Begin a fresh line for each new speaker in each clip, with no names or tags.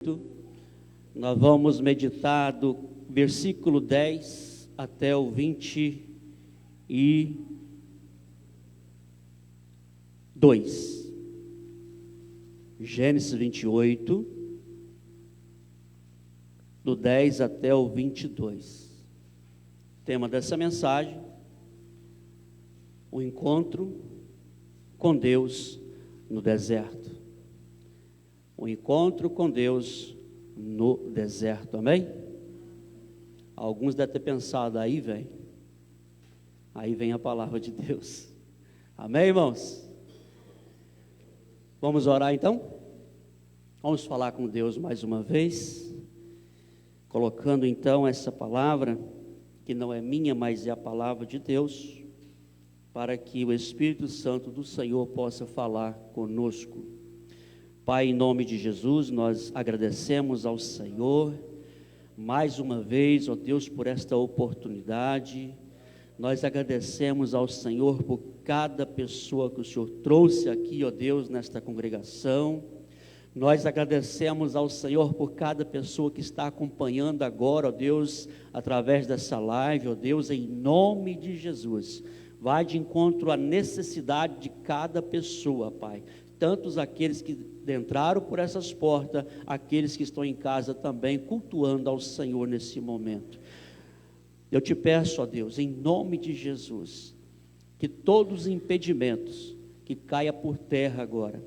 28, nós vamos meditar do versículo 10 até o 22. Gênesis 28, do 10 até o 22. Tema dessa mensagem: o encontro com Deus no deserto. O encontro com Deus no deserto, amém? Alguns devem ter pensado, aí vem a palavra de Deus, amém, irmãos? Vamos orar então? Vamos falar com Deus mais uma vez, colocando então essa palavra, que não é minha, mas é a palavra de Deus, para que o Espírito Santo do Senhor possa falar conosco. Pai, em nome de Jesus, nós agradecemos ao Senhor, mais uma vez, ó Deus, por esta oportunidade. Nós agradecemos ao Senhor por cada pessoa que o Senhor trouxe aqui, ó Deus, nesta congregação. Nós agradecemos ao Senhor por cada pessoa que está acompanhando agora, ó Deus, através dessa live, ó Deus, em nome de Jesus. Vai de encontro à necessidade de cada pessoa, Pai. Tantos aqueles que entraram por essas portas, aqueles que estão em casa também, cultuando ao Senhor nesse momento. Eu te peço, ó Deus, em nome de Jesus, que todos os impedimentos, que caia por terra agora.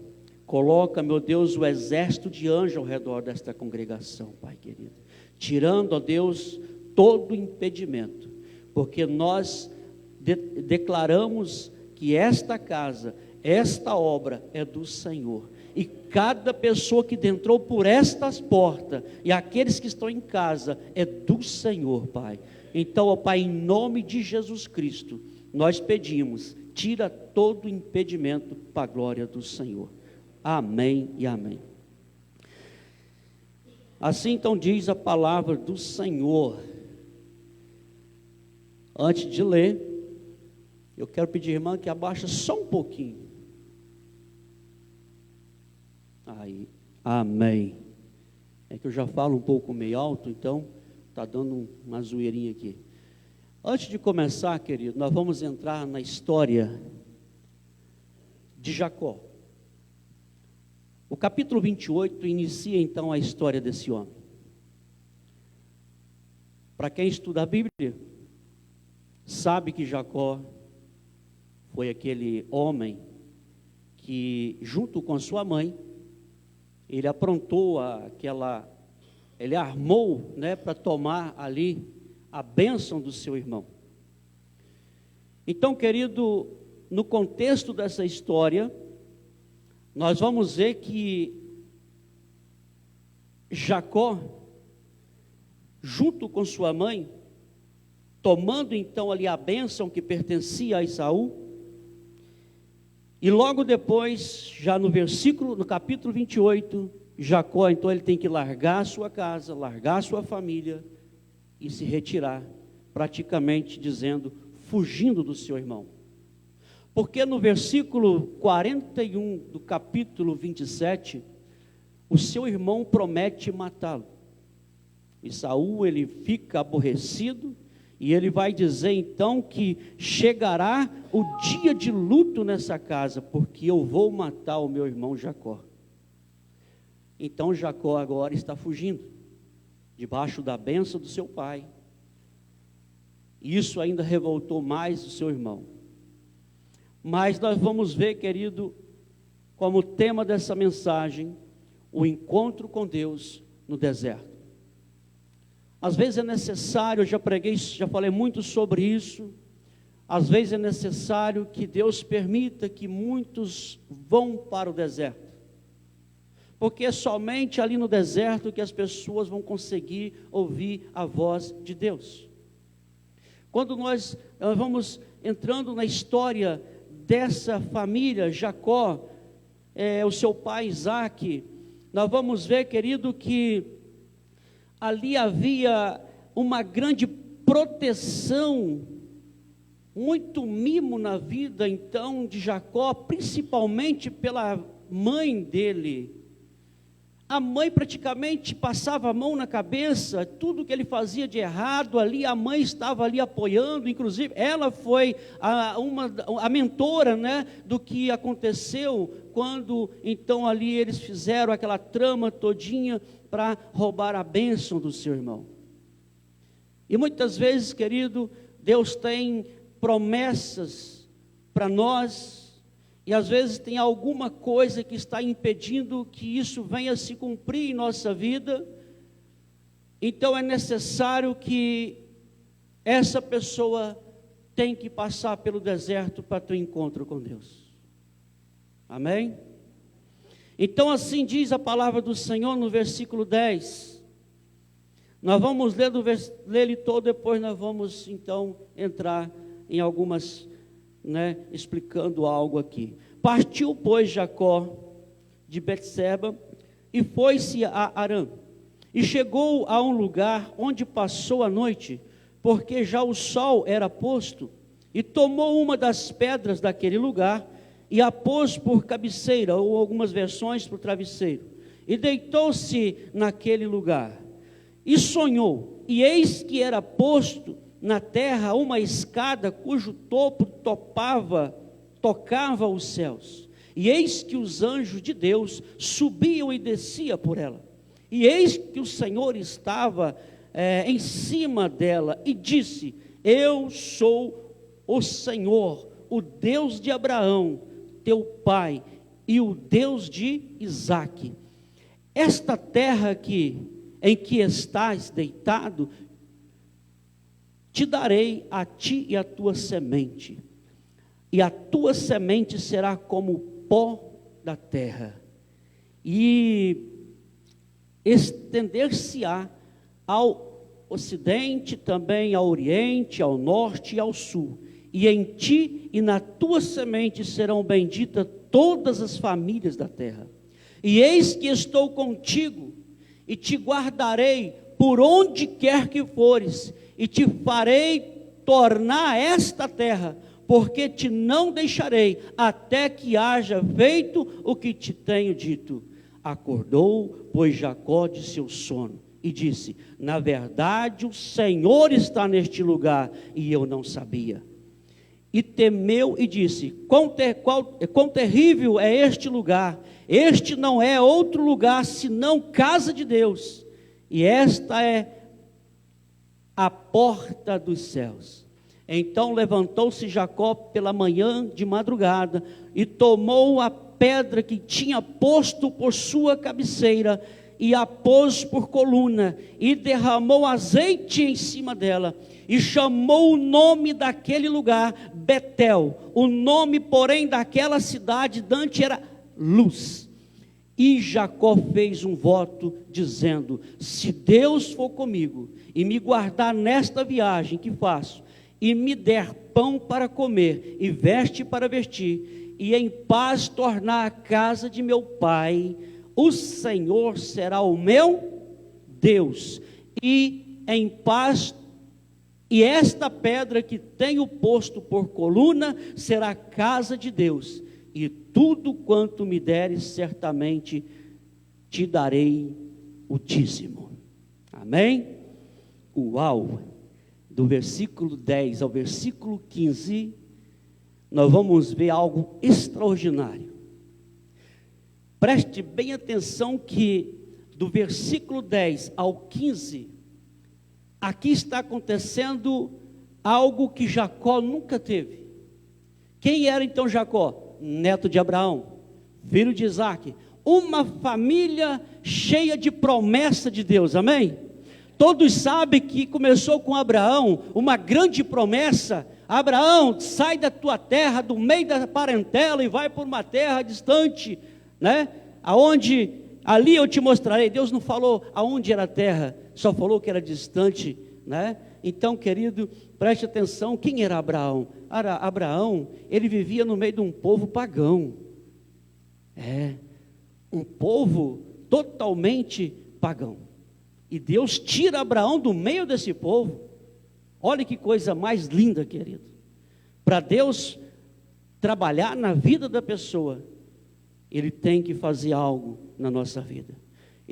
Coloca, meu Deus, o exército de anjos ao redor desta congregação, Pai querido. Tirando, ó Deus, todo impedimento, porque nós declaramos que esta casa, esta obra é do Senhor, e cada pessoa que entrou por estas portas, e aqueles que estão em casa, é do Senhor, Pai. Então, ó Pai, em nome de Jesus Cristo, nós pedimos, tira todo impedimento para a glória do Senhor, amém e amém. Assim então diz a palavra do Senhor. Antes de ler, eu quero pedir, irmã, que abaixa só um pouquinho. Aí, amém. É que eu já falo um pouco meio alto, então está dando uma zoeirinha aqui. Antes de começar, querido, nós vamos entrar na história de Jacó. O capítulo 28 inicia então a história desse homem. Para quem estuda a Bíblia, sabe que Jacó foi aquele homem que, junto com sua mãe, ele aprontou ele armou, para tomar ali a bênção do seu irmão. Então, querido, no contexto dessa história, nós vamos ver que Jacó, junto com sua mãe, tomando então ali a bênção que pertencia a Esaú, e logo depois, já no capítulo 28, Jacó, então ele tem que largar a sua casa, largar a sua família e se retirar, praticamente dizendo, fugindo do seu irmão. Porque no versículo 41 do capítulo 27, o seu irmão promete matá-lo. Esaú, ele fica aborrecido, e ele vai dizer então que chegará o dia de luto nessa casa, porque eu vou matar o meu irmão Jacó. Então Jacó agora está fugindo, debaixo da bênção do seu pai. Isso ainda revoltou mais o seu irmão. Mas nós vamos ver, querido, como tema dessa mensagem, o encontro com Deus no deserto. Às vezes é necessário, eu já preguei, já falei muito sobre isso. Às vezes é necessário que Deus permita que muitos vão para o deserto, porque é somente ali no deserto que as pessoas vão conseguir ouvir a voz de Deus. Quando nós vamos entrando na história dessa família, Jacó, o seu pai Isaac, nós vamos ver, querido, que ali havia uma grande proteção, muito mimo na vida então de Jacó, principalmente pela mãe dele, a mãe praticamente passava a mão na cabeça, tudo que ele fazia de errado ali, a mãe estava ali apoiando, inclusive ela foi a mentora, né, do que aconteceu quando então ali eles fizeram aquela trama todinha para roubar a bênção do seu irmão. E muitas vezes, querido, Deus tem promessas para nós, e às vezes tem alguma coisa que está impedindo que isso venha se cumprir em nossa vida. Então é necessário que essa pessoa tem que passar pelo deserto para ter um encontro com Deus. Amém? Então assim diz a palavra do Senhor no versículo 10. Nós vamos ler ele todo, depois nós vamos então entrar em algumas, explicando algo aqui. Partiu, pois, Jacó de Betseba e foi-se a Harã, e chegou a um lugar onde passou a noite, porque já o sol era posto, e tomou uma das pedras daquele lugar e a pôs por cabeceira, ou algumas versões por travesseiro, e deitou-se naquele lugar, e sonhou, e eis que era posto na terra uma escada cujo topo tocava os céus, e eis que os anjos de Deus subiam e desciam por ela, e eis que o Senhor estava em cima dela, e disse: eu sou o Senhor, o Deus de Abraão, teu pai, e o Deus de Isaque. Esta terra aqui, em que estás deitado, te darei a ti e a tua semente, e a tua semente será como o pó da terra, e estender-se-á ao ocidente, também ao oriente, ao norte e ao sul, e em ti e na tua semente serão benditas todas as famílias da terra. E eis que estou contigo, e te guardarei por onde quer que fores, e te farei tornar esta terra, porque te não deixarei, até que haja feito o que te tenho dito. Acordou, pois, Jacó de seu sono, e disse: na verdade o Senhor está neste lugar, e eu não sabia. E temeu e disse: quão terrível é este lugar! Este não é outro lugar senão casa de Deus, e esta é a porta dos céus. Então levantou-se Jacó pela manhã de madrugada, e tomou a pedra que tinha posto por sua cabeceira, e a pôs por coluna, e derramou azeite em cima dela, e chamou o nome daquele lugar Betel. O nome, porém, daquela cidade dante era Luz. E Jacó fez um voto, dizendo: se Deus for comigo, e me guardar nesta viagem que faço, e me der pão para comer, e veste para vestir, e em paz tornar a casa de meu pai, o Senhor será o meu Deus, e em paz, e esta pedra que tenho posto por coluna, será a casa de Deus, e tudo quanto me deres, certamente te darei o dízimo. Amém? Uau! Do versículo 10 ao versículo 15, nós vamos ver algo extraordinário. Preste bem atenção que do versículo 10 ao 15, aqui está acontecendo algo que Jacó nunca teve. Quem era então Jacó? Neto de Abraão, filho de Isaque, uma família cheia de promessa de Deus, amém? Todos sabem que começou com Abraão, uma grande promessa: Abraão, sai da tua terra, do meio da parentela, e vai por uma terra distante, aonde, ali eu te mostrarei. Deus não falou aonde era a terra, só falou que era distante, Então, querido, preste atenção, quem era Abraão? Abraão, ele vivia no meio de um povo pagão, um povo totalmente pagão, e Deus tira Abraão do meio desse povo. Olha que coisa mais linda, querido. Para Deus trabalhar na vida da pessoa, Ele tem que fazer algo na nossa vida.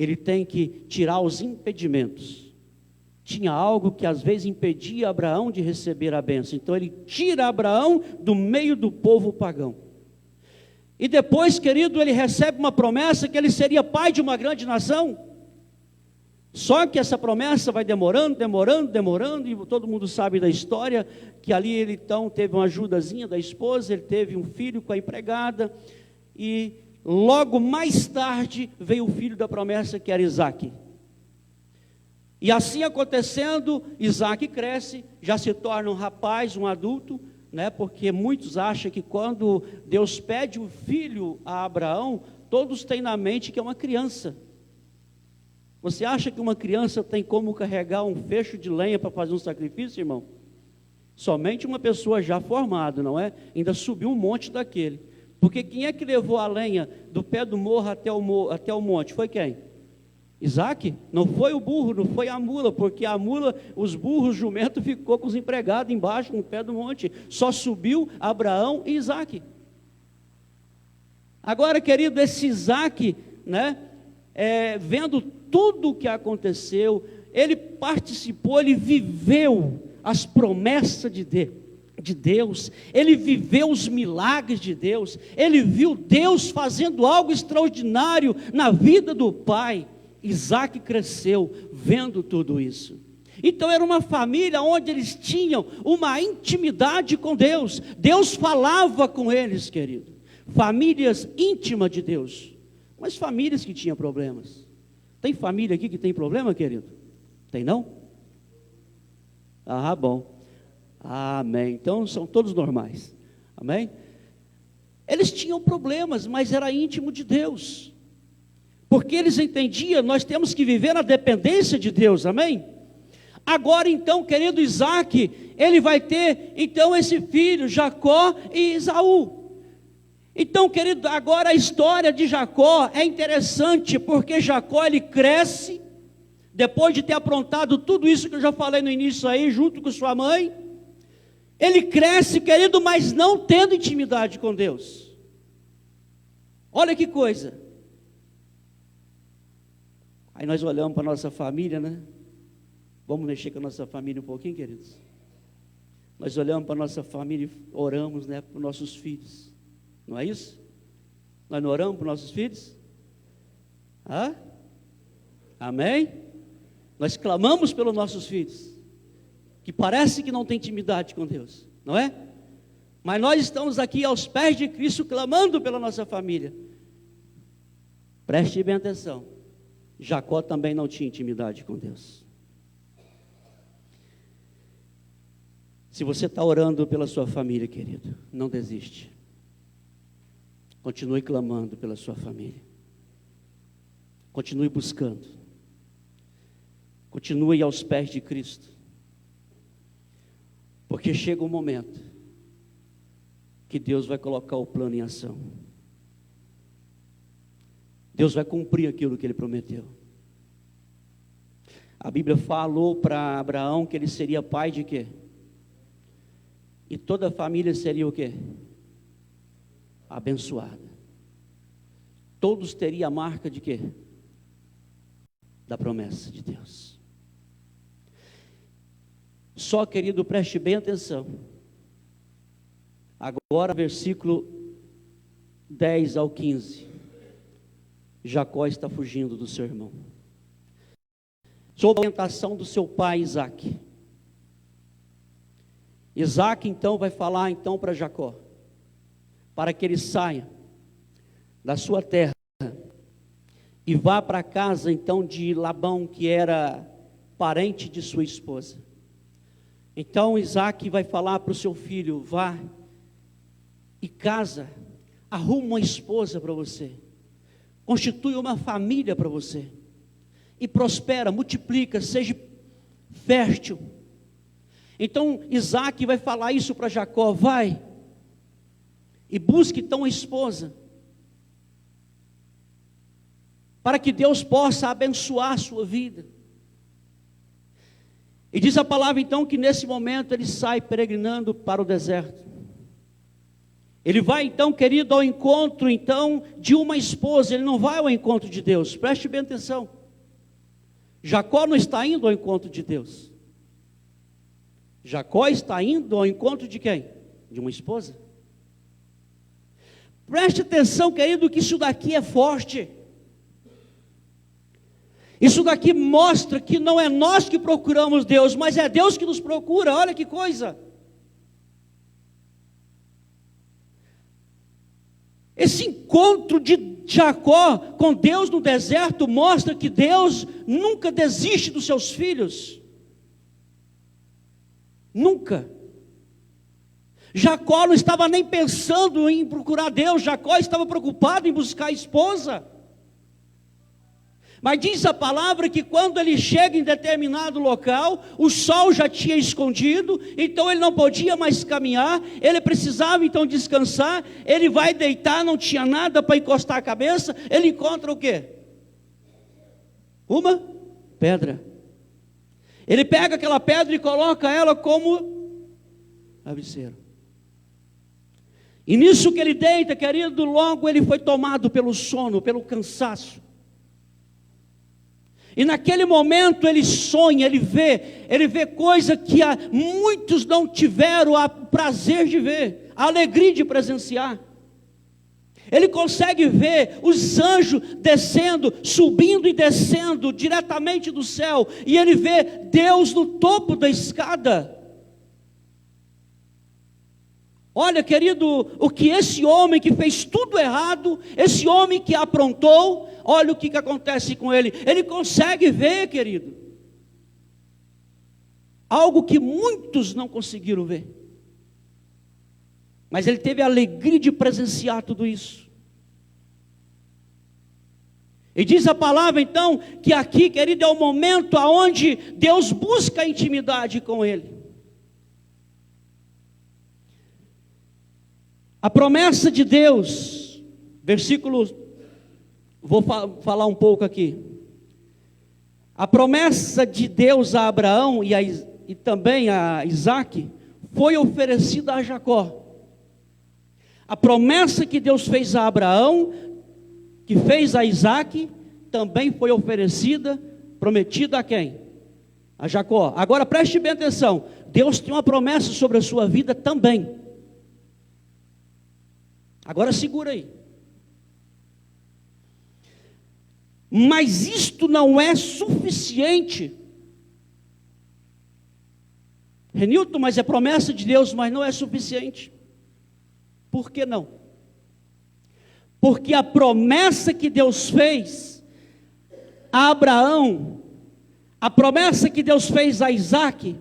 ele tem que tirar os impedimentos. Tinha algo que às vezes impedia Abraão de receber a bênção. Então ele tira Abraão do meio do povo pagão. E depois, querido, ele recebe uma promessa que ele seria pai de uma grande nação. Só que essa promessa vai demorando, e todo mundo sabe da história, que ali ele então teve uma ajudazinha da esposa, ele teve um filho com a empregada, e logo mais tarde veio o filho da promessa, que era Isaque. E assim acontecendo, Isaque cresce, já se torna um rapaz, um adulto, né? Porque muitos acham que quando Deus pede um filho a Abraão, todos têm na mente que é uma criança. Você acha que uma criança tem como carregar um feixe de lenha para fazer um sacrifício, irmão? Somente uma pessoa já formada, não é? Ainda subiu um monte daquele. Porque quem é que levou a lenha do pé do morro até o monte? Foi quem? Isaque? Não foi o burro, não foi a mula, porque a mula, os burros, o jumento ficou com os empregados embaixo, no pé do monte. Só subiu Abraão e Isaque. Agora, querido, esse Isaque, né? Vendo tudo o que aconteceu, ele participou, ele viveu as promessas de Deus, ele viveu os milagres de Deus, ele viu Deus fazendo algo extraordinário na vida do pai. Isaque cresceu vendo tudo isso. Então era uma família onde eles tinham uma intimidade com Deus. Deus falava com eles, querido. Famílias íntimas de Deus. Mas famílias que tinham problemas. Tem família aqui que tem problema, querido? Tem não? Ah, bom. Amém. Então são todos normais. Amém? Eles tinham problemas, mas era íntimo de Deus. Porque eles entendiam, nós temos que viver na dependência de Deus. Amém? Agora então, querido Isaque, ele vai ter então esse filho, Jacó e Esaú. Então, querido, agora a história de Jacó é interessante, porque Jacó ele cresce, depois de ter aprontado tudo isso que eu já falei no início aí, junto com sua mãe, ele cresce, querido, mas não tendo intimidade com Deus. Olha que coisa. Aí nós olhamos para a nossa família, né? Vamos mexer com a nossa família um pouquinho, queridos? Nós olhamos para a nossa família e oramos, né, para os nossos filhos. Não é isso? Nós não oramos para os nossos filhos? Hã? Amém? Nós clamamos pelos nossos filhos, que parece que não tem intimidade com Deus, não é? Mas nós estamos aqui aos pés de Cristo, clamando pela nossa família. Preste bem atenção, Jacó também não tinha intimidade com Deus. Se você está orando pela sua família, querido, não desiste. Continue clamando pela sua família. Continue buscando. Continue aos pés de Cristo. Porque chega um momento que Deus vai colocar o plano em ação. Deus vai cumprir aquilo que Ele prometeu. A Bíblia falou para Abraão que ele seria pai de quê? E toda a família seria o quê? Abençoada. Todos teriam a marca de quê? Da promessa de Deus. Só, querido, preste bem atenção. Agora, versículo 10 ao 15. Jacó está fugindo do seu irmão. Sob a orientação do seu pai Isaque. Isaque então vai falar então para Jacó, para que ele saia da sua terra e vá para a casa então de Labão, que era parente de sua esposa. Então Isaque vai falar para o seu filho: vá e casa, arruma uma esposa para você, constitui uma família para você, e prospera, multiplica, seja fértil. Então Isaque vai falar isso para Jacó: vai e busque então uma esposa, para que Deus possa abençoar a sua vida. E diz a palavra então que nesse momento ele sai peregrinando para o deserto. Ele vai então, querido, ao encontro então de uma esposa, ele não vai ao encontro de Deus, preste bem atenção. Jacó não está indo ao encontro de Deus. Jacó está indo ao encontro de quem? De uma esposa. Preste atenção, querido, que isso daqui é forte. Isso daqui mostra que não é nós que procuramos Deus, mas é Deus que nos procura. Olha que coisa. Esse encontro de Jacó com Deus no deserto mostra que Deus nunca desiste dos seus filhos. Nunca. Jacó não estava nem pensando em procurar Deus, Jacó estava preocupado em buscar a esposa. Mas diz a palavra que quando ele chega em determinado local, o sol já tinha escondido, então ele não podia mais caminhar, ele precisava então descansar, ele vai deitar, não tinha nada para encostar a cabeça, ele encontra o quê? Uma pedra. Ele pega aquela pedra e coloca ela como travesseiro. E nisso que ele deita, querido, logo ele foi tomado pelo sono, pelo cansaço. E naquele momento ele sonha, ele vê coisa que muitos não tiveram o prazer de ver, a alegria de presenciar. Ele consegue ver os anjos descendo, subindo e descendo diretamente do céu, e ele vê Deus no topo da escada. Olha, querido, o que esse homem que fez tudo errado, esse homem que aprontou, olha o que acontece com ele. Ele consegue ver, querido, algo que muitos não conseguiram ver. Mas ele teve a alegria de presenciar tudo isso. E diz a palavra então, que aqui, querido, é o momento onde Deus busca a intimidade com ele. A promessa de Deus, vou falar um pouco aqui. A promessa de Deus a Abraão e também a Isaac foi oferecida a Jacó. A promessa que Deus fez a Abraão, que fez a Isaac, também foi oferecida, prometida a quem? A Jacó. Agora preste bem atenção, Deus tem uma promessa sobre a sua vida também. Agora segura aí. Mas isto não é suficiente. Renilton, mas é promessa de Deus, mas não é suficiente. Por que não? Porque a promessa que Deus fez a Abraão, a promessa que Deus fez a Isaac,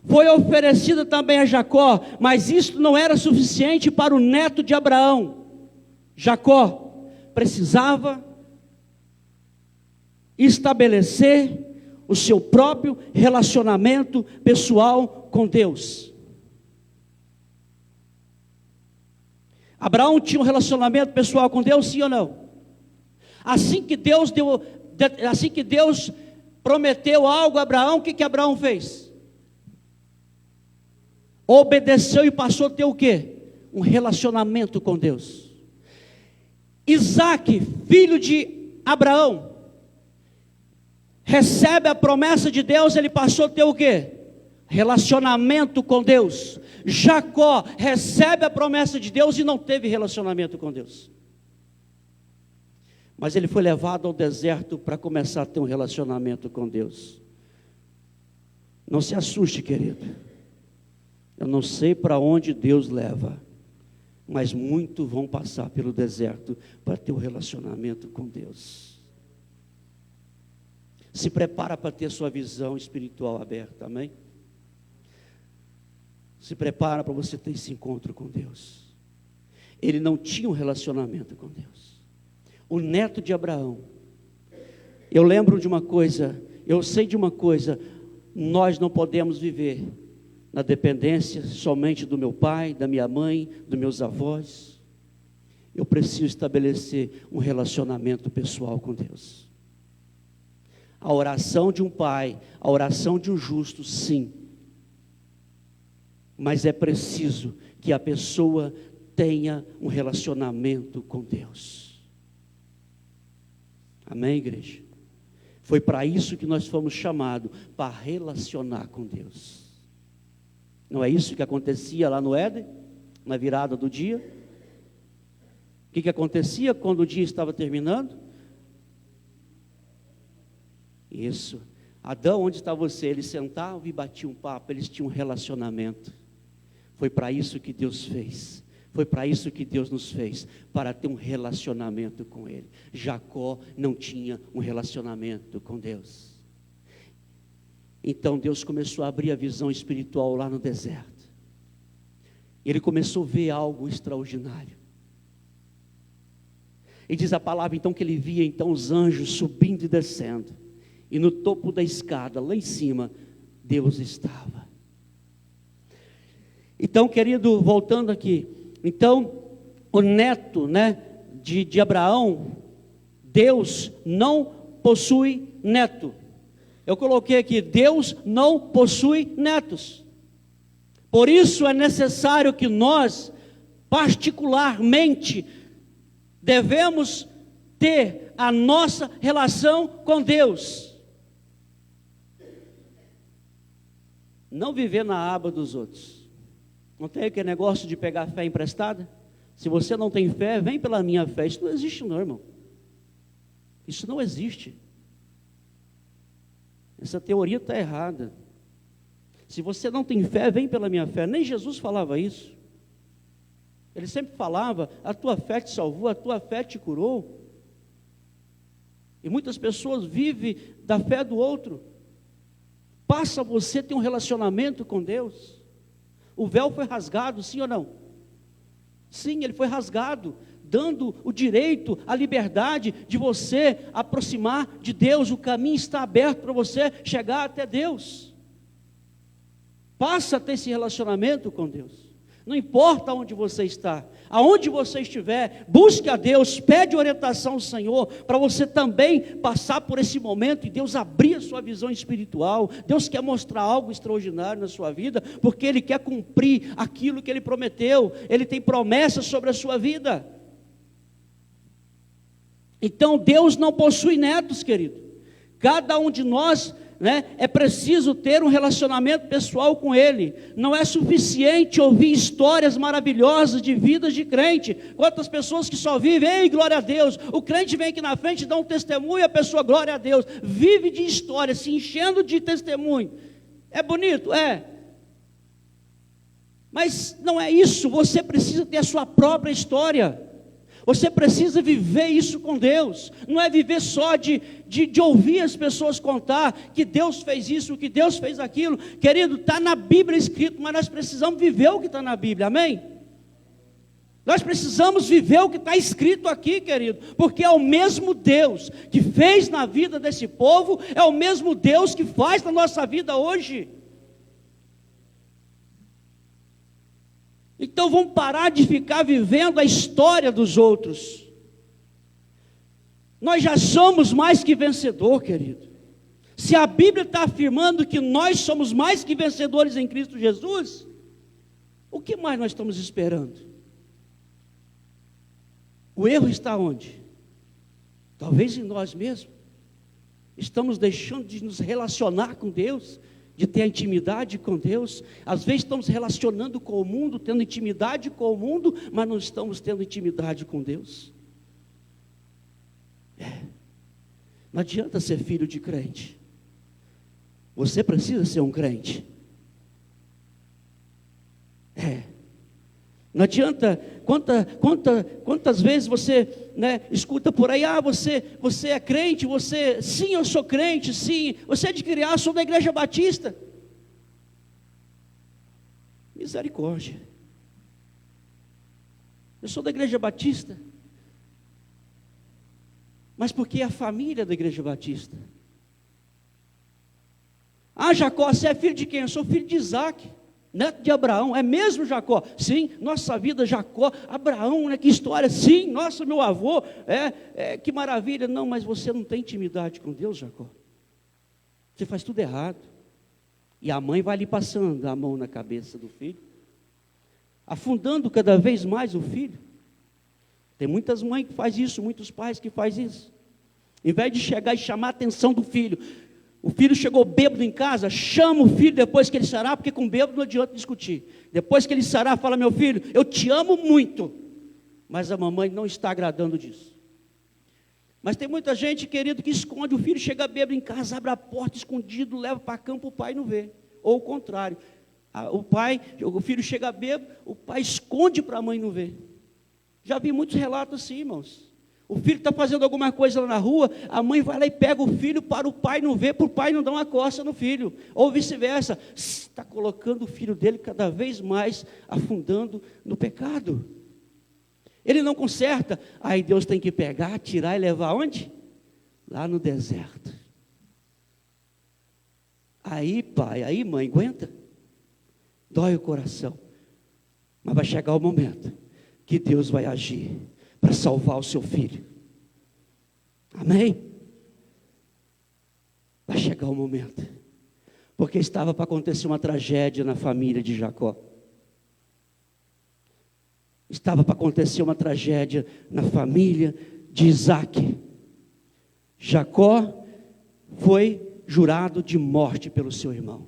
foi oferecida também a Jacó, mas isso não era suficiente para o neto de Abraão. Jacó precisava estabelecer o seu próprio relacionamento pessoal com Deus. Abraão tinha um relacionamento pessoal com Deus, sim ou não? Assim que Deus prometeu algo a Abraão, o que Abraão fez? Obedeceu e passou a ter o quê? Um relacionamento com Deus. Isaac, filho de Abraão, recebe a promessa de Deus, ele passou a ter o quê? Relacionamento com Deus. Jacó recebe a promessa de Deus e não teve relacionamento com Deus. Mas ele foi levado ao deserto para começar a ter um relacionamento com Deus. Não se assuste, querido. Eu não sei para onde Deus leva, mas muitos vão passar pelo deserto para ter um relacionamento com Deus. Se prepara para ter sua visão espiritual aberta, amém? Se prepara para você ter esse encontro com Deus. Ele não tinha um relacionamento com Deus. O neto de Abraão, eu lembro de uma coisa, eu sei de uma coisa, nós não podemos viver na dependência somente do meu pai, da minha mãe, dos meus avós. Eu preciso estabelecer um relacionamento pessoal com Deus. A oração de um pai, a oração de um justo, sim. Mas é preciso que a pessoa tenha um relacionamento com Deus. Amém, igreja? Foi para isso que nós fomos chamados, para relacionar com Deus. Não é isso que acontecia lá no Éden, na virada do dia? O que acontecia quando o dia estava terminando? Isso. Adão, onde está você? Eles sentavam e batiam um papo, eles tinham um relacionamento. Foi para isso que Deus fez. Foi para isso que Deus nos fez, para ter um relacionamento com Ele. Jacó não tinha um relacionamento com Deus. Então Deus começou a abrir a visão espiritual lá no deserto. Ele começou a ver algo extraordinário. E diz a palavra então que ele via então os anjos subindo e descendo. E no topo da escada, lá em cima, Deus estava. Então, querido, voltando aqui. Então, o neto, de Abraão, Deus não possui neto. Eu coloquei aqui, Deus não possui netos. Por isso é necessário que nós, particularmente, devemos ter a nossa relação com Deus. Não viver na aba dos outros. Não tem aquele negócio de pegar fé emprestada? Se você não tem fé, vem pela minha fé. Isso não existe não, irmão. Isso não existe. Essa teoria está errada. Se você não tem fé, vem pela minha fé. Nem Jesus falava isso. Ele sempre falava, a tua fé te salvou, a tua fé te curou. E muitas pessoas vivem da fé do outro. Passa você a ter um relacionamento com Deus. O véu foi rasgado, sim ou não? Sim, ele foi rasgado, dando o direito, a liberdade de você aproximar de Deus. O caminho está aberto para você chegar até Deus. Passa a ter esse relacionamento com Deus. Não importa onde você está, aonde você estiver, busque a Deus, pede orientação ao Senhor, para você também passar por esse momento e Deus abrir a sua visão espiritual. Deus quer mostrar algo extraordinário na sua vida, porque Ele quer cumprir aquilo que Ele prometeu. Ele tem promessas sobre a sua vida. Então Deus não possui netos, querido. Cada um de nós, é preciso ter um relacionamento pessoal com Ele. Não é suficiente ouvir histórias maravilhosas de vidas de crente. Quantas pessoas que só vivem, ei, glória a Deus. O crente vem aqui na frente, dá um testemunho, a pessoa, glória a Deus, vive de história, se enchendo de testemunho. É bonito? É. Mas não é isso, você precisa ter a sua própria história. Você precisa viver isso com Deus. Não é viver só de ouvir as pessoas contar que Deus fez isso, que Deus fez aquilo. Querido, está na Bíblia escrito, mas nós precisamos viver o que está na Bíblia, amém? Nós precisamos viver o que está escrito aqui, querido, porque é o mesmo Deus que fez na vida desse povo, é o mesmo Deus que faz na nossa vida hoje. Então vamos parar de ficar vivendo a história dos outros. Nós já somos mais que vencedor, querido. Se a Bíblia está afirmando que nós somos mais que vencedores em Cristo Jesus, o que mais nós estamos esperando? O erro está onde? Talvez em nós mesmos. Estamos deixando de nos relacionar com Deus, de ter a intimidade com Deus. Às vezes estamos relacionando com o mundo, tendo intimidade com o mundo, mas não estamos tendo intimidade com Deus. Não adianta ser filho de crente. Você precisa ser um crente. Não adianta, quantas vezes você escuta por aí, você é crente, sim, eu sou crente, sim, você é de criar, sou da Igreja Batista. Misericórdia. Eu sou da Igreja Batista. Mas porque é a família da Igreja Batista. Jacó, você é filho de quem? Eu sou filho de Isaac, neto de Abraão. É mesmo, Jacó? Sim, nossa vida, Jacó, Abraão, que história. Sim, nossa, meu avô, que maravilha. Não, mas você não tem intimidade com Deus, Jacó. Você faz tudo errado. E a mãe vai ali passando a mão na cabeça do filho. afundando cada vez mais o filho. Tem muitas mães que fazem isso, muitos pais que fazem isso. Em vez de chegar e chamar a atenção do filho, o filho chegou bêbado em casa, chama o filho depois que ele sarar, porque com bêbado não adianta discutir. Depois que ele sarar, fala: meu filho, eu te amo muito, mas a mamãe não está agradando disso. Mas tem muita gente, querido, que esconde, o filho chega bêbado em casa, abre a porta escondido, leva para campo, o pai não vê. Ou o contrário, o filho chega bêbado, o pai esconde para a mãe não ver. Já vi muitos relatos assim, irmãos. O filho está fazendo alguma coisa lá na rua, a mãe vai lá e pega o filho para o pai não ver, para o pai não dar uma coça no filho. Ou vice-versa, está colocando o filho dele cada vez mais afundando no pecado. Ele não conserta, aí Deus tem que pegar, tirar e levar onde? Lá no deserto. Aí pai, aí mãe, aguenta? Dói o coração. Mas vai chegar o momento que Deus vai agir para salvar o seu filho. Amém? Vai chegar o momento. Porque estava para acontecer uma tragédia na família de Jacó. Estava para acontecer uma tragédia na família de Isaac. Jacó foi jurado de morte pelo seu irmão.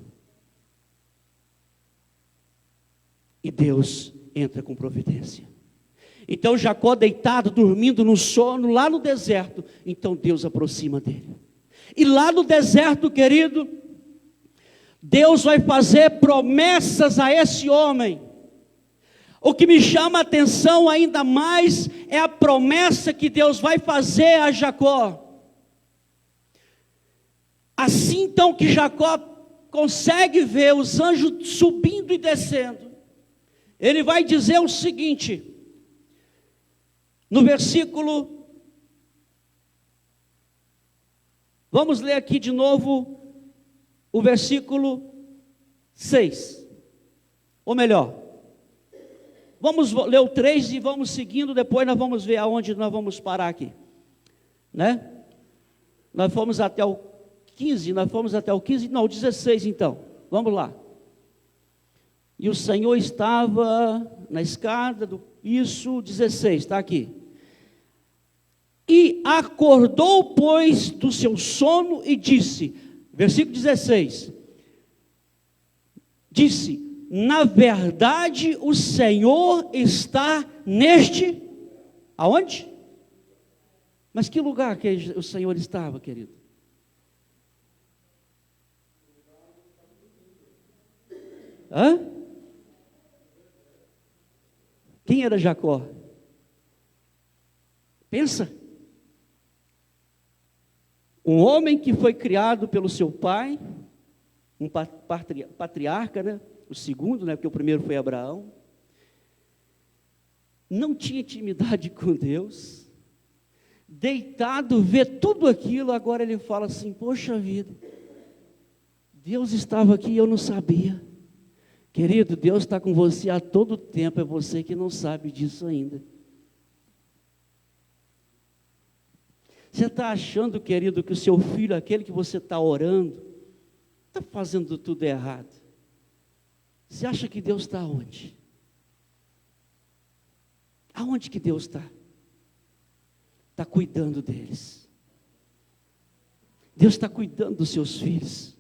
E Deus entra com providência. Então Jacó deitado, dormindo no sono, lá no deserto, então Deus aproxima dele. E lá no deserto, querido, Deus vai fazer promessas a esse homem. O que me chama a atenção ainda mais é a promessa que Deus vai fazer a Jacó. Assim então que Jacó consegue ver os anjos subindo e descendo, ele vai dizer o seguinte, no versículo, vamos ler aqui de novo, o versículo 6, ou melhor, vamos ler o 3 e vamos seguindo, depois nós vamos ver aonde nós vamos parar aqui, né? Nós fomos até o 15, não, o 16 então, vamos lá. E o Senhor estava na escada, 16, está aqui. E acordou, pois, do seu sono e disse, versículo 16, disse, na verdade o Senhor está neste, aonde? Mas que lugar que o Senhor estava, querido? Hã? Quem era Jacó? Pensa. Um homem que foi criado pelo seu pai, um patriarca, né? O segundo, né? Porque o primeiro foi Abraão. Não tinha intimidade com Deus. Deitado, vê tudo aquilo, agora ele fala assim, poxa vida, Deus estava aqui e eu não sabia. Querido, Deus está com você a todo tempo, é você que não sabe disso ainda. Você está achando, querido, que o seu filho, aquele que você está orando, está fazendo tudo errado. Você acha que Deus está onde? Aonde que Deus está? Está cuidando deles. Deus está cuidando dos seus filhos.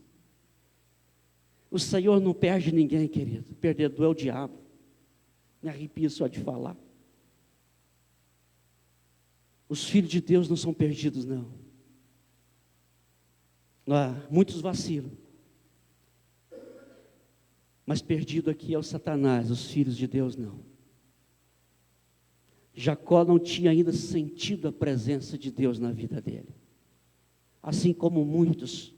O Senhor não perde ninguém, querido. Perdedor é o diabo. Me arrepio só de falar. Os filhos de Deus não são perdidos, não. Muitos vacilam. Mas perdido aqui é o Satanás, os filhos de Deus não. Jacó não tinha ainda sentido a presença de Deus na vida dele. Assim como muitos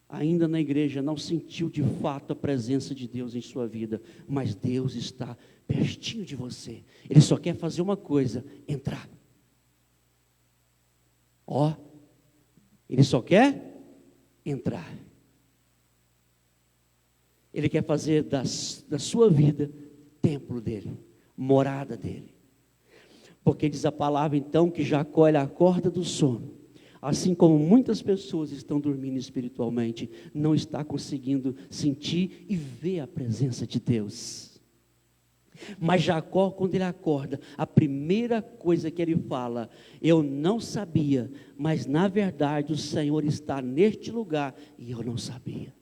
ainda na igreja não sentiu de fato a presença de Deus em sua vida, mas Deus está pertinho de você. Ele só quer fazer uma coisa, entrar. Ele só quer entrar. Ele quer fazer da sua vida templo dele, morada dele. Porque diz a palavra então que Jacó ele acorda do sono. Assim como muitas pessoas estão dormindo espiritualmente, não está conseguindo sentir e ver a presença de Deus. Mas Jacó, quando ele acorda, a primeira coisa que ele fala: eu não sabia, mas na verdade o Senhor está neste lugar e eu não sabia.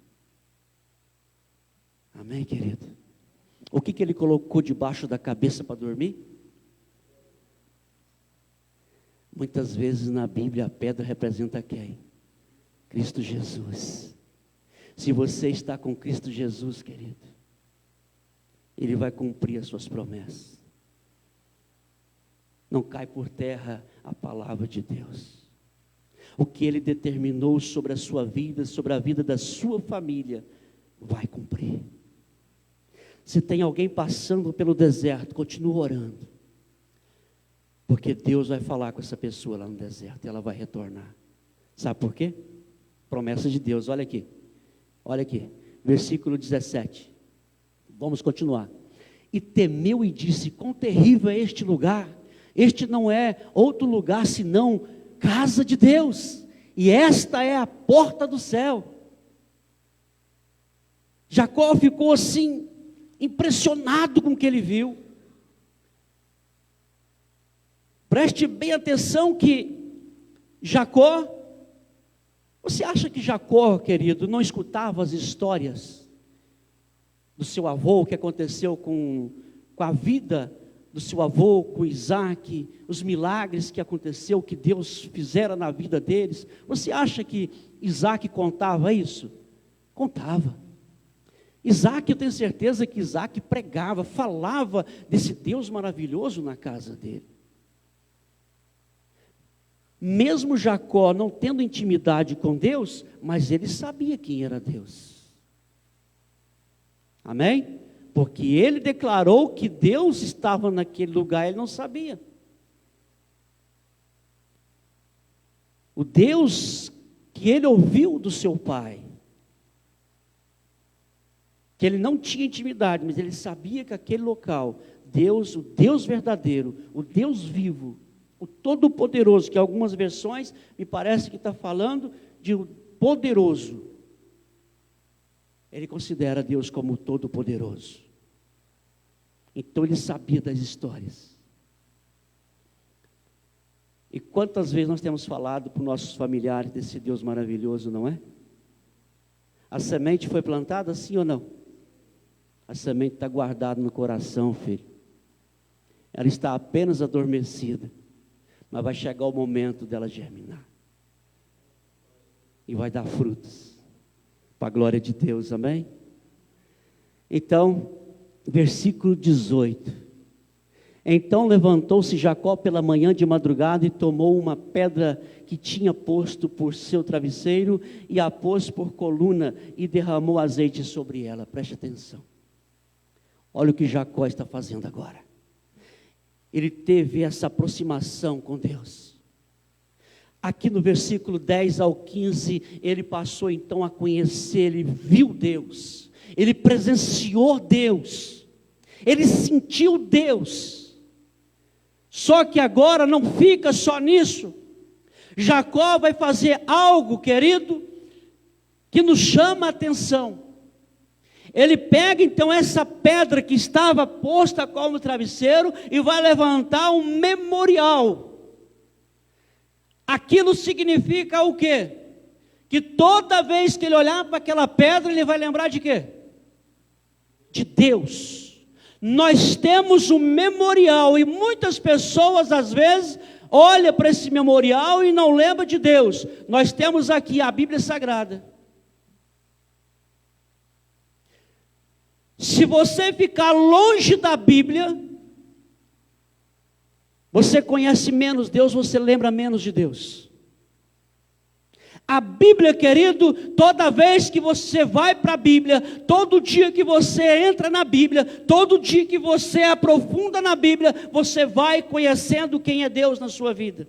Amém, querido? O que ele colocou debaixo da cabeça para dormir? Muitas vezes na Bíblia a pedra representa quem? Cristo Jesus. Se você está com Cristo Jesus, querido, Ele vai cumprir as suas promessas. Não cai por terra a palavra de Deus. O que Ele determinou sobre a sua vida, sobre a vida da sua família, vai cumprir. Se tem alguém passando pelo deserto, continue orando. Porque Deus vai falar com essa pessoa lá no deserto, e ela vai retornar. Sabe por quê? Promessa de Deus, olha aqui. Olha aqui, versículo 17. Vamos continuar. E temeu e disse: quão terrível é este lugar. Este não é outro lugar senão casa de Deus. E esta é a porta do céu. Jacó ficou assim, impressionado com o que ele viu. Preste bem atenção que Jacó, você acha que Jacó, querido, não escutava as histórias do seu avô, o que aconteceu com a vida do seu avô, com Isaac, os milagres que aconteceu, que Deus fizera na vida deles? Você acha que Isaac contava isso? Contava. Isaac, eu tenho certeza que Isaac pregava, falava desse Deus maravilhoso na casa dele. Mesmo Jacó não tendo intimidade com Deus, mas ele sabia quem era Deus. Amém? Porque ele declarou que Deus estava naquele lugar, ele não sabia. O Deus que ele ouviu do seu pai, que ele não tinha intimidade, mas ele sabia que aquele local, Deus, o Deus verdadeiro, o Deus vivo, o Todo-Poderoso, que algumas versões me parece que está falando de um poderoso. Ele considera Deus como Todo-Poderoso. Então ele sabia das histórias. E quantas vezes nós temos falado para os nossos familiares desse Deus maravilhoso, não é? A semente foi plantada, sim ou não? A semente está guardada no coração, filho. Ela está apenas adormecida. Mas vai chegar o momento dela germinar. E vai dar frutos. Para a glória de Deus, amém? Então, versículo 18. Então levantou-se Jacó pela manhã de madrugada e tomou uma pedra que tinha posto por seu travesseiro e a pôs por coluna e derramou azeite sobre ela. Preste atenção. Olha o que Jacó está fazendo agora. Ele teve essa aproximação com Deus. Aqui no versículo 10 ao 15, ele passou então a conhecer, ele viu Deus, ele presenciou Deus, ele sentiu Deus. Só que agora não fica só nisso. Jacó vai fazer algo, querido, que nos chama a atenção. Ele pega então essa pedra que estava posta como travesseiro e vai levantar um memorial. Aquilo significa o quê? Que toda vez que ele olhar para aquela pedra, ele vai lembrar de quê? De Deus. Nós temos um memorial e muitas pessoas às vezes olham para esse memorial e não lembram de Deus. Nós temos aqui a Bíblia Sagrada. Se você ficar longe da Bíblia, você conhece menos Deus, você lembra menos de Deus. A Bíblia, querido, toda vez que você vai para a Bíblia, todo dia que você entra na Bíblia, todo dia que você aprofunda na Bíblia, você vai conhecendo quem é Deus na sua vida.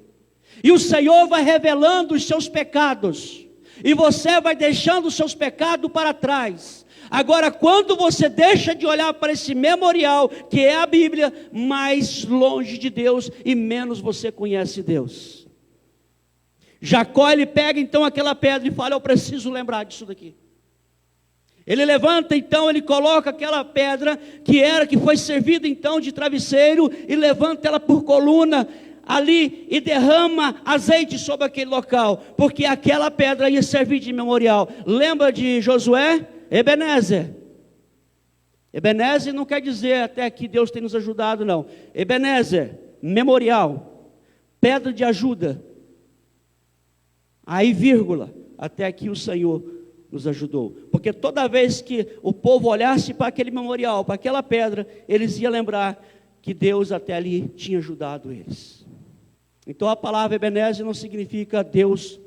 E o Senhor vai revelando os seus pecados, e você vai deixando os seus pecados para trás. Agora, quando você deixa de olhar para esse memorial, que é a Bíblia, mais longe de Deus e menos você conhece Deus. Jacó, ele pega então aquela pedra e fala: eu preciso lembrar disso daqui. Ele levanta então, ele coloca aquela pedra que foi servida então de travesseiro e levanta ela por coluna ali e derrama azeite sobre aquele local, porque aquela pedra ia servir de memorial. Lembra de Josué? Ebenezer. Ebenezer não quer dizer até que Deus tem nos ajudado, não. Ebenezer, memorial, pedra de ajuda. Aí, vírgula, até aqui o Senhor nos ajudou. Porque toda vez que o povo olhasse para aquele memorial, para aquela pedra, eles iam lembrar que Deus até ali tinha ajudado eles. Então a palavra Ebenezer não significa Deus,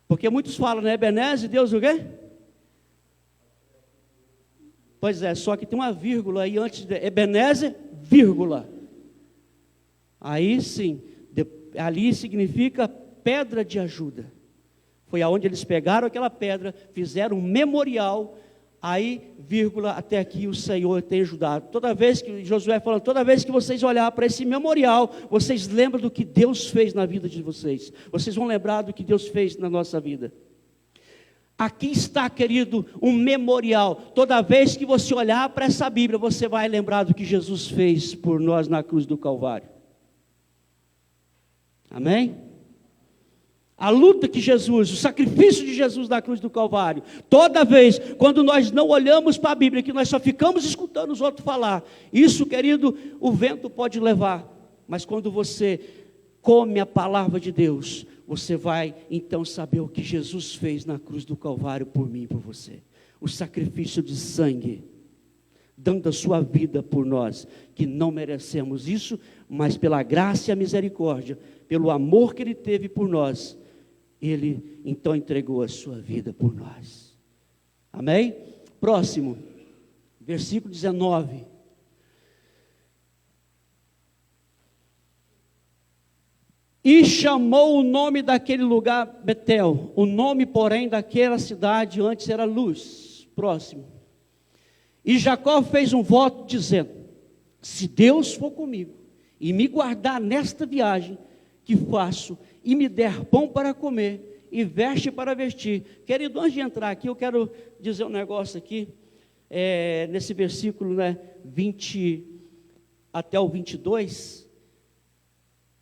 porque muitos falam, né, Ebenezer, Deus o quê? Pois é, só que tem uma vírgula aí antes de Ebenezer, vírgula. Aí sim, ali significa pedra de ajuda. Foi aonde eles pegaram aquela pedra, fizeram um memorial, aí, vírgula, até aqui o Senhor tem ajudado. Toda vez que, Josué falando, toda vez que vocês olharem para esse memorial, vocês lembram do que Deus fez na vida de vocês. Vocês vão lembrar do que Deus fez na nossa vida. Aqui está, querido, um memorial. Toda vez que você olhar para essa Bíblia, você vai lembrar do que Jesus fez por nós na cruz do Calvário. Amém? A luta que Jesus, o sacrifício de Jesus na cruz do Calvário. Toda vez, quando nós não olhamos para a Bíblia, que nós só ficamos escutando os outros falar. Isso, querido, o vento pode levar. Mas quando você come a palavra de Deus, você vai então saber o que Jesus fez na cruz do Calvário por mim e por você. O sacrifício de sangue, dando a sua vida por nós, que não merecemos isso, mas pela graça e a misericórdia, pelo amor que Ele teve por nós, Ele então entregou a sua vida por nós. Amém? Próximo, versículo 19. E chamou o nome daquele lugar Betel, o nome, porém, daquela cidade antes era Luz. Próximo. E Jacó fez um voto dizendo: se Deus for comigo e me guardar nesta viagem que faço, e me der pão para comer, e veste para vestir. Querido, antes de entrar aqui, eu quero dizer um negócio aqui, nesse versículo, 20 até o 22,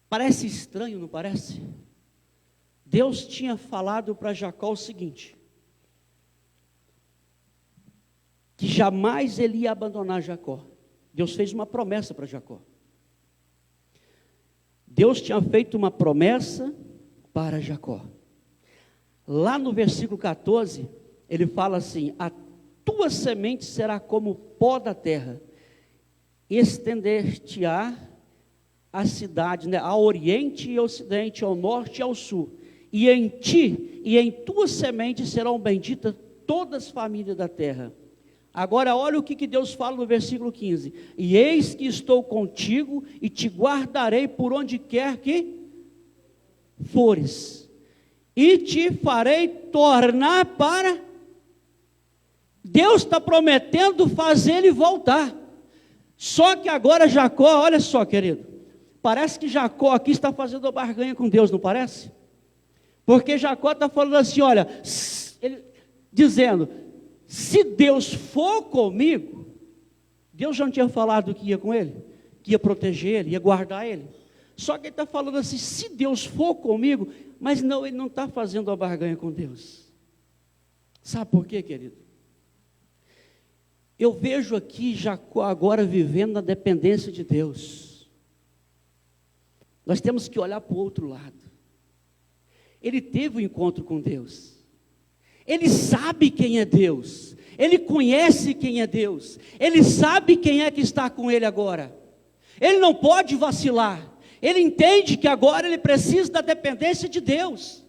parece estranho, não parece? Deus tinha falado para Jacó o seguinte, que jamais ele ia abandonar Jacó. Deus fez uma promessa para Jacó. Deus tinha feito uma promessa para Jacó. Lá no versículo 14, ele fala assim: a tua semente será como o pó da terra, estender-te-á a cidade, ao oriente e ocidente, ao norte e ao sul, e em ti e em tua semente serão benditas todas as famílias da terra. Agora olha o que Deus fala no versículo 15: e eis que estou contigo e te guardarei por onde quer que fores, e te farei tornar para... Deus está prometendo fazer ele voltar. Só que agora Jacó, olha só, querido, parece que Jacó aqui está fazendo uma barganha com Deus, não parece? Porque Jacó está falando assim, olha, ele, dizendo, se Deus for comigo, Deus já não tinha falado que ia com ele, que ia proteger ele, ia guardar ele. Só que ele está falando assim, se Deus for comigo, mas não, ele não está fazendo uma barganha com Deus. Sabe por quê, querido? Eu vejo aqui Jacó agora vivendo na dependência de Deus. Nós temos que olhar para o outro lado. Ele teve um encontro com Deus. Ele sabe quem é Deus. Ele conhece quem é Deus. Ele sabe quem é que está com ele agora. Ele não pode vacilar. Ele entende que agora ele precisa da dependência de Deus.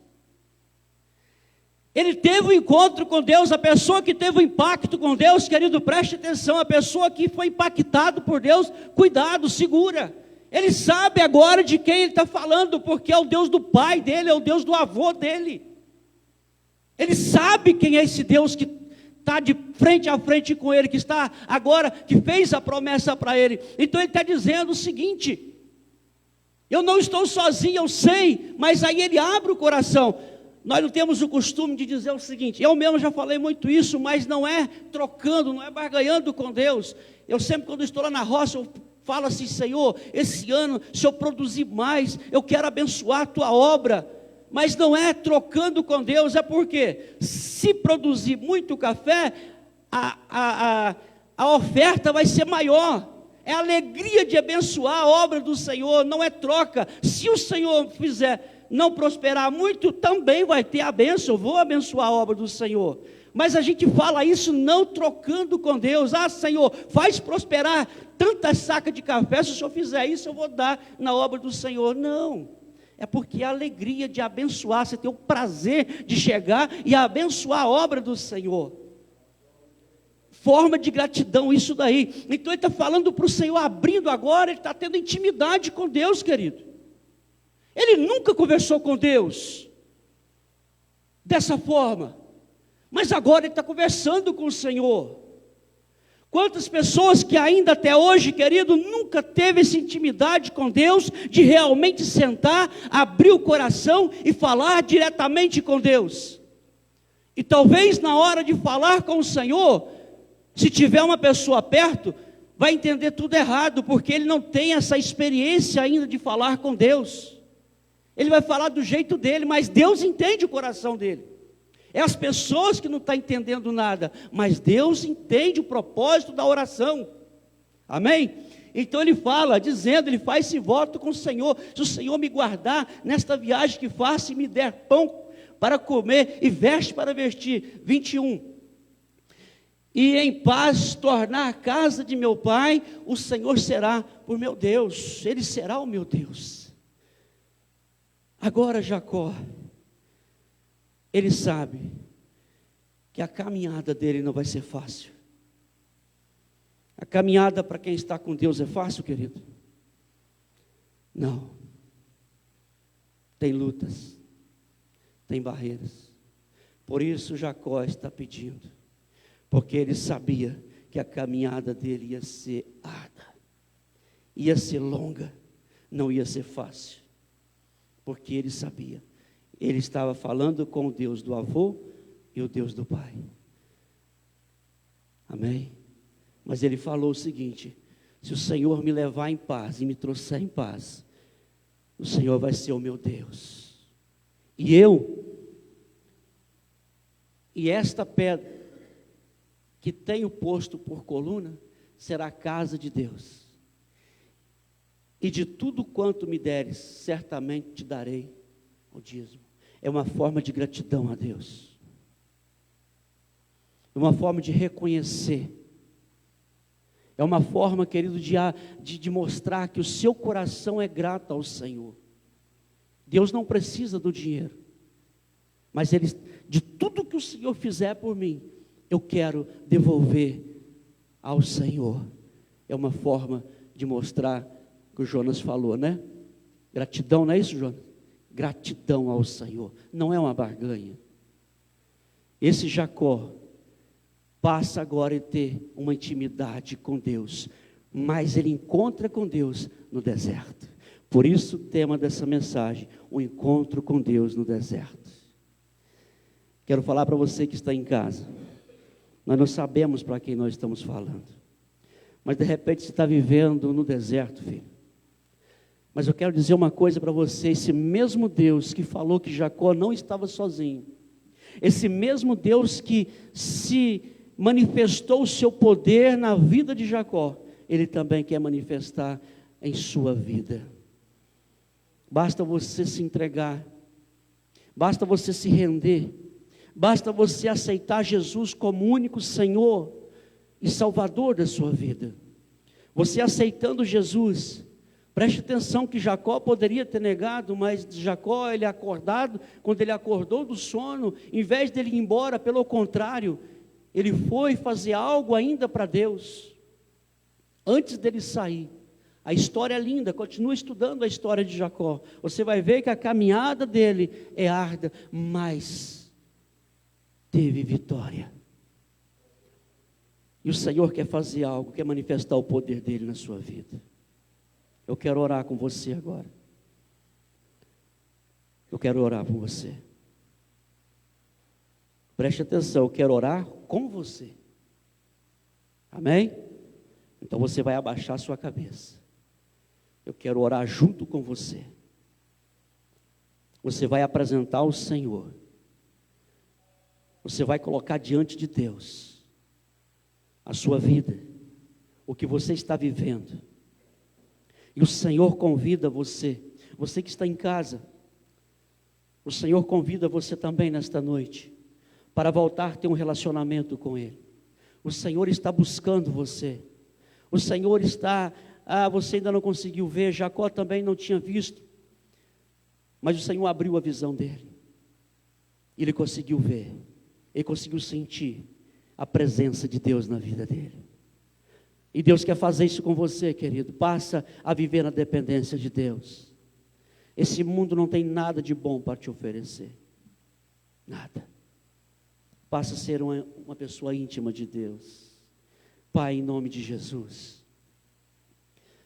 Ele teve um encontro com Deus. A pessoa que teve um impacto com Deus, querido, preste atenção, a pessoa que foi impactada por Deus, cuidado, segura. Ele sabe agora de quem ele está falando, porque é o Deus do pai dele, é o Deus do avô dele. Ele sabe quem é esse Deus que está de frente a frente com ele, que está agora, que fez a promessa para ele. Então ele está dizendo o seguinte: eu não estou sozinho, eu sei, mas aí ele abre o coração. Nós não temos o costume de dizer o seguinte, eu mesmo já falei muito isso, mas não é trocando, não é barganhando com Deus. Eu sempre, quando estou lá na roça, eu falo assim, Senhor, esse ano, se eu produzir mais, eu quero abençoar a tua obra. Mas não é trocando com Deus, é porque se produzir muito café, a oferta vai ser maior. É a alegria de abençoar a obra do Senhor, não é troca. Se o Senhor fizer não prosperar muito, também vai ter a bênção, eu vou abençoar a obra do Senhor. Mas a gente fala isso não trocando com Deus. Ah, Senhor, faz prosperar tantas sacas de café, se o Senhor fizer isso, eu vou dar na obra do Senhor. Não, é porque a alegria de abençoar, você tem o prazer de chegar e abençoar a obra do Senhor. Forma de gratidão, isso daí. Então ele está falando para o Senhor, abrindo agora, ele está tendo intimidade com Deus, querido. Ele nunca conversou com Deus dessa forma, mas agora ele está conversando com o Senhor. Quantas pessoas que ainda até hoje, querido, nunca teve essa intimidade com Deus, de realmente sentar, abrir o coração e falar diretamente com Deus. E talvez na hora de falar com o Senhor, se tiver uma pessoa perto, vai entender tudo errado, porque ele não tem essa experiência ainda de falar com Deus. Ele vai falar do jeito dele, mas Deus entende o coração dele. É as pessoas que não estão entendendo nada, mas Deus entende o propósito da oração. Amém? Então ele fala, dizendo, ele faz esse voto com o Senhor: se o Senhor me guardar nesta viagem que faço, e me der pão para comer e veste para vestir. 21. E em paz tornar a casa de meu pai, o Senhor será por meu Deus, ele será o meu Deus. Agora Jacó, ele sabe que a caminhada dele não vai ser fácil. A caminhada para quem está com Deus é fácil, querido? Não. Tem lutas, tem barreiras. Por isso Jacó está pedindo, porque ele sabia que a caminhada dele ia ser árdua, ia ser longa, não ia ser fácil, porque ele sabia, ele estava falando com o Deus do avô e o Deus do pai. Amém? Mas ele falou o seguinte: se o Senhor me levar em paz e me trouxer em paz, o Senhor vai ser o meu Deus, e esta pedra que tenho posto por coluna, será a casa de Deus, e de tudo quanto me deres, certamente te darei o dízimo. É uma forma de gratidão a Deus, é uma forma de reconhecer, é uma forma, querido, de mostrar que o seu coração é grato ao Senhor. Deus não precisa do dinheiro, mas de tudo que o Senhor fizer por mim, eu quero devolver ao Senhor. É uma forma de mostrar que o Jonas falou, né? Gratidão, não é isso, Jonas? Gratidão ao Senhor, não é uma barganha. Esse Jacó passa agora a ter uma intimidade com Deus, mas ele encontra com Deus no deserto. Por isso o tema dessa mensagem, o encontro com Deus no deserto. Quero falar para você que está em casa, nós não sabemos para quem nós estamos falando, mas de repente você está vivendo no deserto, filho. Mas eu quero dizer uma coisa para você: esse mesmo Deus que falou que Jacó não estava sozinho, esse mesmo Deus que se manifestou o seu poder na vida de Jacó, ele também quer manifestar em sua vida. Basta você se entregar, basta você se render, basta você aceitar Jesus como único Senhor e Salvador da sua vida. Você aceitando Jesus, preste atenção que Jacó poderia ter negado, mas Jacó, ele acordado, quando ele acordou do sono, em vez dele ir embora, pelo contrário, ele foi fazer algo ainda para Deus. Antes dele sair, a história é linda, continua estudando a história de Jacó, você vai ver que a caminhada dele é árdua, mas teve vitória. E o Senhor quer fazer algo, quer manifestar o poder dele na sua vida. Eu quero orar com você agora. Eu quero orar por você. Preste atenção, eu quero orar com você. Amém? Então você vai abaixar a sua cabeça. Eu quero orar junto com você. Você vai apresentar ao Senhor. Você vai colocar diante de Deus a sua vida, o que você está vivendo. E o Senhor convida você, você que está em casa, o Senhor convida você também nesta noite, para voltar a ter um relacionamento com Ele. O Senhor está buscando você. O Senhor está, você ainda não conseguiu ver, Jacó também não tinha visto, mas o Senhor abriu a visão dele. Ele conseguiu ver, ele conseguiu sentir a presença de Deus na vida dele. E Deus quer fazer isso com você, querido. Passa a viver na dependência de Deus. Esse mundo não tem nada de bom para te oferecer. Nada. Passa a ser uma pessoa íntima de Deus. Pai, em nome de Jesus,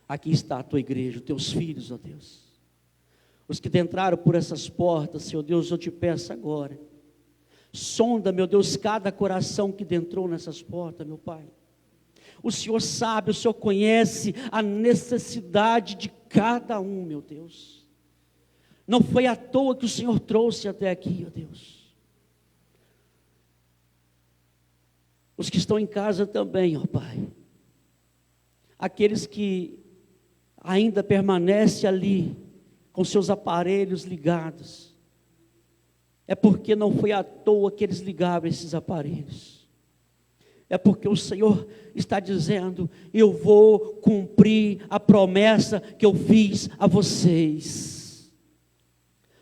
aqui está a tua igreja, os teus filhos, ó Deus. Os que entraram por essas portas, Senhor Deus, eu te peço agora. Sonda, meu Deus, cada coração que entrou nessas portas, meu Pai. O Senhor sabe, o Senhor conhece a necessidade de cada um, meu Deus. Não foi à toa que o Senhor trouxe até aqui, ó Deus. Os que estão em casa também, ó Pai. Aqueles que ainda permanecem ali, com seus aparelhos ligados. É porque não foi à toa que eles ligaram esses aparelhos. É porque o Senhor está dizendo: eu vou cumprir a promessa que eu fiz a vocês.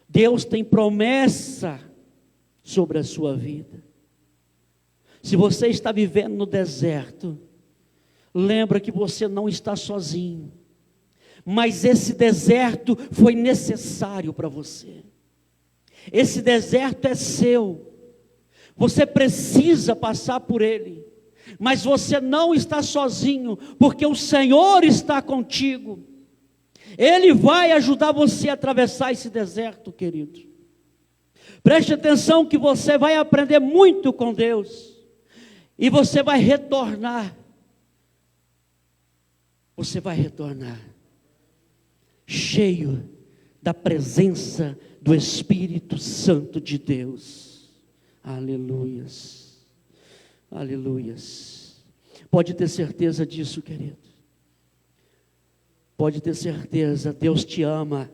Deus tem promessa sobre a sua vida. Se você está vivendo no deserto, lembra que você não está sozinho. Mas esse deserto foi necessário para você. Esse deserto é seu. Você precisa passar por ele. Mas você não está sozinho, porque o Senhor está contigo. Ele vai ajudar você a atravessar esse deserto, querido. Preste atenção que você vai aprender muito com Deus. E você vai retornar. Você vai retornar cheio da presença do Espírito Santo de Deus. Aleluias, aleluias. Pode ter certeza disso, querido. Pode ter certeza, Deus te ama.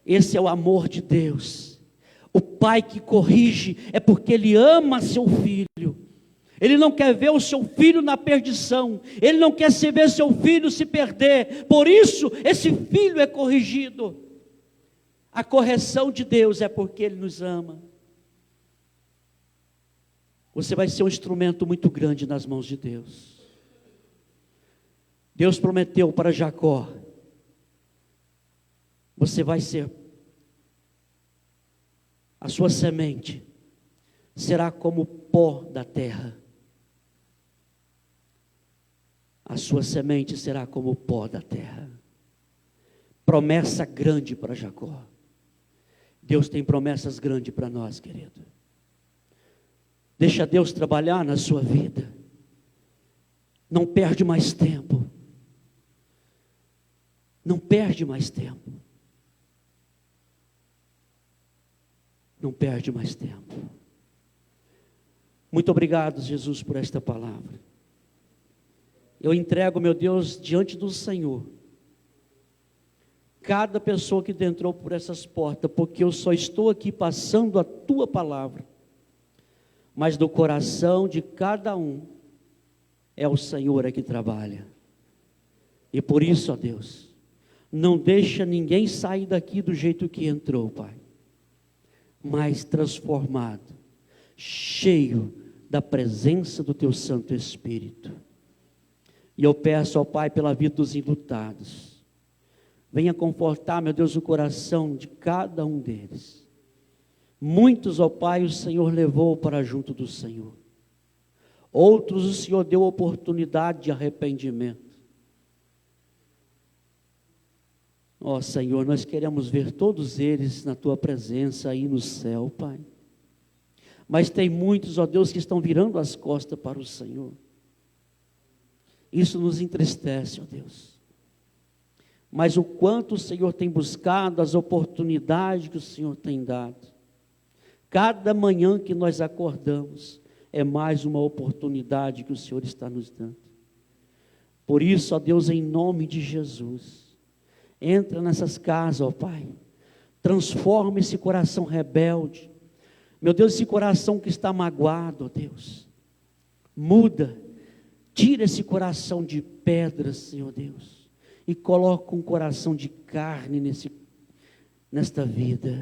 Esse é o amor de Deus. O pai que corrige é porque Ele ama seu filho. Ele não quer ver o seu filho na perdição. Ele não quer ver seu filho se perder. Por isso, esse filho é corrigido. A correção de Deus é porque Ele nos ama. Você vai ser um instrumento muito grande nas mãos de Deus. Deus prometeu para Jacó: você vai ser, a sua semente será como o pó da terra. A sua semente será como o pó da terra. Promessa grande para Jacó. Deus tem promessas grandes para nós, querido. Deixa Deus trabalhar na sua vida. Não perde mais tempo. Não perde mais tempo. Não perde mais tempo. Muito obrigado, Jesus, por esta palavra. Eu entrego, meu Deus, diante do Senhor, cada pessoa que entrou por essas portas, porque eu só estou aqui passando a Tua palavra, mas do coração de cada um, é o Senhor que trabalha. E por isso, ó Deus, não deixa ninguém sair daqui do jeito que entrou, Pai, mas transformado, cheio da presença do Teu Santo Espírito. E eu peço ao Pai pela vida dos enlutados. Venha confortar, meu Deus, o coração de cada um deles. Muitos, ó Pai, o Senhor levou para junto do Senhor. Outros o Senhor deu oportunidade de arrependimento. Ó Senhor, nós queremos ver todos eles na Tua presença aí no céu, Pai. Mas tem muitos, ó Deus, que estão virando as costas para o Senhor. Isso nos entristece, ó Deus. Mas o quanto o Senhor tem buscado, as oportunidades que o Senhor tem dado. Cada manhã que nós acordamos, é mais uma oportunidade que o Senhor está nos dando. Por isso, ó Deus, em nome de Jesus, entra nessas casas, ó Pai. Transforma esse coração rebelde. Meu Deus, esse coração que está magoado, ó Deus. Muda, tira esse coração de pedra, Senhor Deus. E coloca um coração de carne nesta vida.